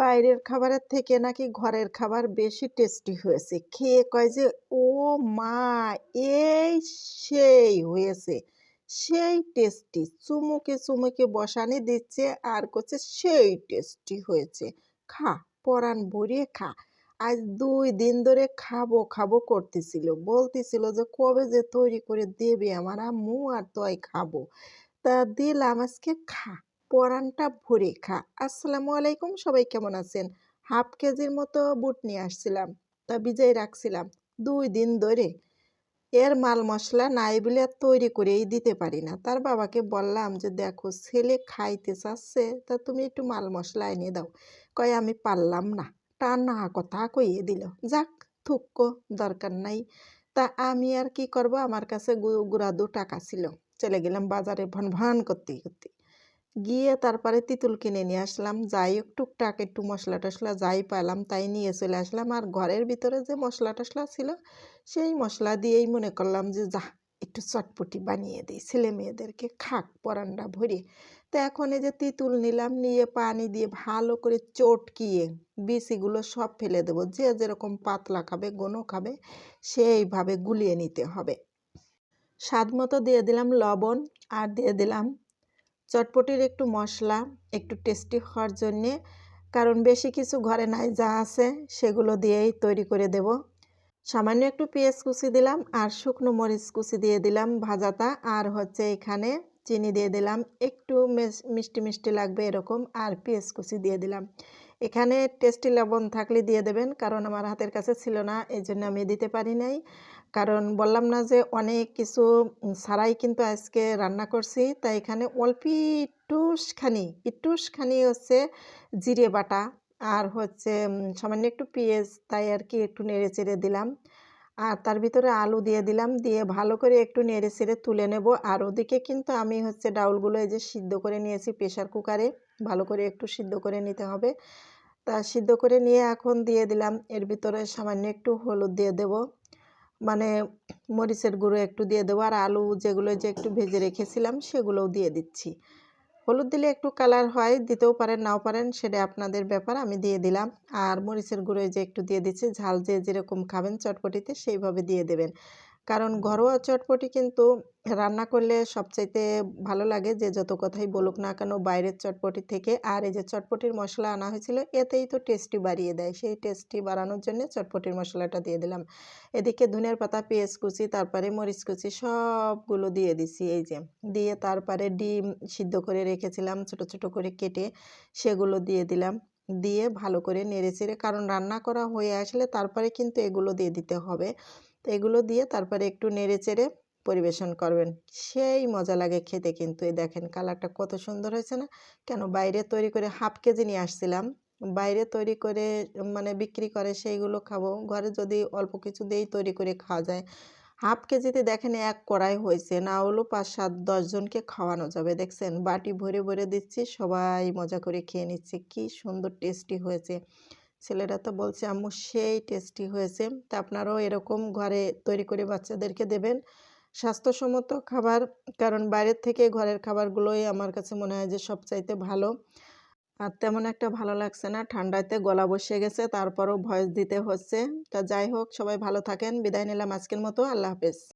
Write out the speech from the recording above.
বাইরের খাবারের থেকে নাকি ঘরের খাবার বেশি টেস্টি হয়েছে। খেয়ে কয় যে, "ও মা! এই সেই হয়েছে। সেই টেস্টি।" চুমুকে, চুমুকে বসানি দিচ্ছে আর করছে, "সেই টেস্টি হয়েছে। খা, পরাণ ভরিয়ে খা।" আজ ২ দিন ধরে খাবো, খাবো করতেছিল। বলতেছিল যে, "কবে যে তৈরি করে দেবে আমার আম্মু আর তয় খাবো।" তা দিলাম আজকে খা। পরানটা ভরে খা। আসসালামু আলাইকুম, সবাই কেমন আছেন? হাফ কেজির মতো বুট নিয়ে আসছিলাম। তা ভিজায় রাখছিলাম ২ দিন ধরে। এর মাল মশলা নাই বলে আর তৈরি করেই দিতে পারি না। তার বাবাকে বললাম যে, "দেখো ছেলে খাইতে চাচ্ছে, তা তুমি একটু মাল মশলা এনে দাও।" কয়, "আমি পারলাম না।" টানা কথা কইয়ে দিল। যাক থুক্কো, দরকার নাই। তা আমি আর কি করব? আমার কাছে গুড়াদু টাকা ছিল। চলে গেলাম বাজারে ভনভন করতে, করতে। গিয়ে তারপরে তিতুল কিনে নিয়ে আসলাম। যাই হোক টুকটাক একটু মসলা-টসলা যাই পেলাম তাই নিয়ে চলে আসলাম। আর ঘরের ভিতরে যে মসলা-টসলা ছিল, সেই মসলা দিয়েই মনে করলাম যে যাহ একটু চটপটি বানিয়ে দেই। ছেলেমেয়েদেরকে খাক পরান্ডা ভরে। তো এখন এই যে তিতুল নিলাম, নিয়ে পানি দিয়ে ভালো করে চটকিয়ে বিচিগুলো সব ফেলে দেবো। যে যেরকম পাতলা খাবে, ঘন খাবে, সেইভাবে গুলিয়ে নিতে হবে। স্বাদমতো দিয়ে দিলাম লবণ আর দিয়ে দিলাম চটপটির একটু মশলা, একটু টেস্টি হওয়ার জন্যে। কারণ বেশি কিছু ঘরে নাই, যা আছে সেগুলো দিয়েই তৈরি করে দেব। সামান্য একটু পেঁয়াজ কুচি দিলাম আর শুকনো মরিচ কুচি দিয়ে দিলাম ভাজাটা। আর হচ্ছে এখানে চিনি দিয়ে দিলাম, একটু মিষ্টি মিষ্টি লাগবে এরকম, আর পেঁয়াজ কুচি দিয়ে দিলাম। এখানে টেস্টি লবণ থাকলে দিয়ে দেবেন, কারণ আমার হাতের কাছে ছিল না, এই জন্য আমি দিতে পারি নাই। কারণ বললাম না যে অনেক কিছু ছাড়াই কিন্তু আজকে রান্না করছি, তাই এখানে অল্প একটুখানি হচ্ছে জিরে বাটা আর হচ্ছে সামান্য একটু পেঁয়াজ, তাই আর কি একটু নেড়ে চেড়ে দিলাম। আর তার ভিতরে আলু দিয়ে দিলাম, দিয়ে ভালো করে একটু নেড়ে চেড়ে তুলে নেব। আর ওদিকে কিন্তু আমি হচ্ছে ডাউলগুলো এই যে সিদ্ধ করে নিয়েছি প্রেশার কুকারে, ভালো করে একটু সিদ্ধ করে নিতে হবে। তা সিদ্ধ করে নিয়ে এখন দিয়ে দিলাম, এর ভিতরে সামান্য একটু হলুদ দিয়ে দেব, মানে মরিচের গুঁড়ো একটু দিয়ে দেবো, আর আলু যেগুলো যে একটু ভেজে রেখেছিলাম সেগুলোও দিয়ে দিচ্ছি। হলুদ দিলে একটু কালার হয়, দিতেও পারেন নাও পারেন, সেটা আপনাদের ব্যাপার, আমি দিয়ে দিলাম। আর মরিচের গুঁড়ো যে একটু দিয়ে দিচ্ছি, ঝাল যে যেরকম খাবেন চটপটিতে সেইভাবে দিয়ে দেবেন। কারণ ঘরোয়া চটপটি কিন্তু রান্না করলে সবচাইতে ভালো লাগে, যে যত কথাই বলুক না কেন বাইরের চটপটি থেকে। আর এই যে চটপটির মশলা আনা হয়েছিল, এতেই তো টেস্টি বাড়িয়ে দেয়, সেই টেস্টি বাড়ানোর জন্য চটপটির মশলাটা দিয়ে দিলাম। এদিকে ধনিয়ার পাতা, পেঁয়াজ কুচি, তারপরে মরিচ কুচি সবগুলো দিয়ে দিছি এই যে। দিয়ে তারপরে ডিম সিদ্ধ করে রেখেছিলাম ছোট ছোট করে কেটে, সেগুলো দিয়ে দিলাম। দিয়ে ভালো করে নেড়েচেড়ে, কারণ রান্না করা হয়ে আসলে তারপরে কিন্তু এগুলো দিয়ে দিতে হবে। তো এগুলো দিয়ে তারপরে একটু নেড়েচেড়ে পরিবেশন করবেন। সেই মজা লাগে খেতে কিন্তু। এই দেখেন কালারটা কত সুন্দর হয়েছে না? কেন বাইরে তৈরি করে হাফ কেজি নিয়ে আসছিলাম। বাইরে তৈরি করে মানে বিক্রি করে সেইগুলো খাবো। ঘরে যদি অল্প কিছু দিয়েই তৈরি করে খাওয়া যায়। হাফ কেজিতে দেখেন ১ কড়াই হয়েছে। না হলেও ৫, ৭, ১০ জনকে খাওয়ানো যাবে। দেখছেন বাটি ভরে, ভরে দিচ্ছি। সবাই মজা করে খেয়ে নিচ্ছে। কি সুন্দর টেস্টি হয়েছে। ছেলেরা তো বলছে, "আম্মু সেই টেস্টি হয়েছে।" তা আপনারাও এরকম ঘরে তৈরি করে বাচ্চাদেরকে দেবেন। স্বাস্থ্যসম্মত খাবার, কারণ বাইরের থেকে ঘরের খাবারগুলোই আমার কাছে মনে হয় যে সবচাইতে ভালো। আর তেমন একটা ভালো লাগছে না, ঠান্ডাতে গলা বসে গেছে, তারপরও ভয়েস দিতে হচ্ছে। তা যাই হোক, সবাই ভালো থাকেন। বিদায় নিলাম আজকের মতো। আল্লাহ হাফেজ।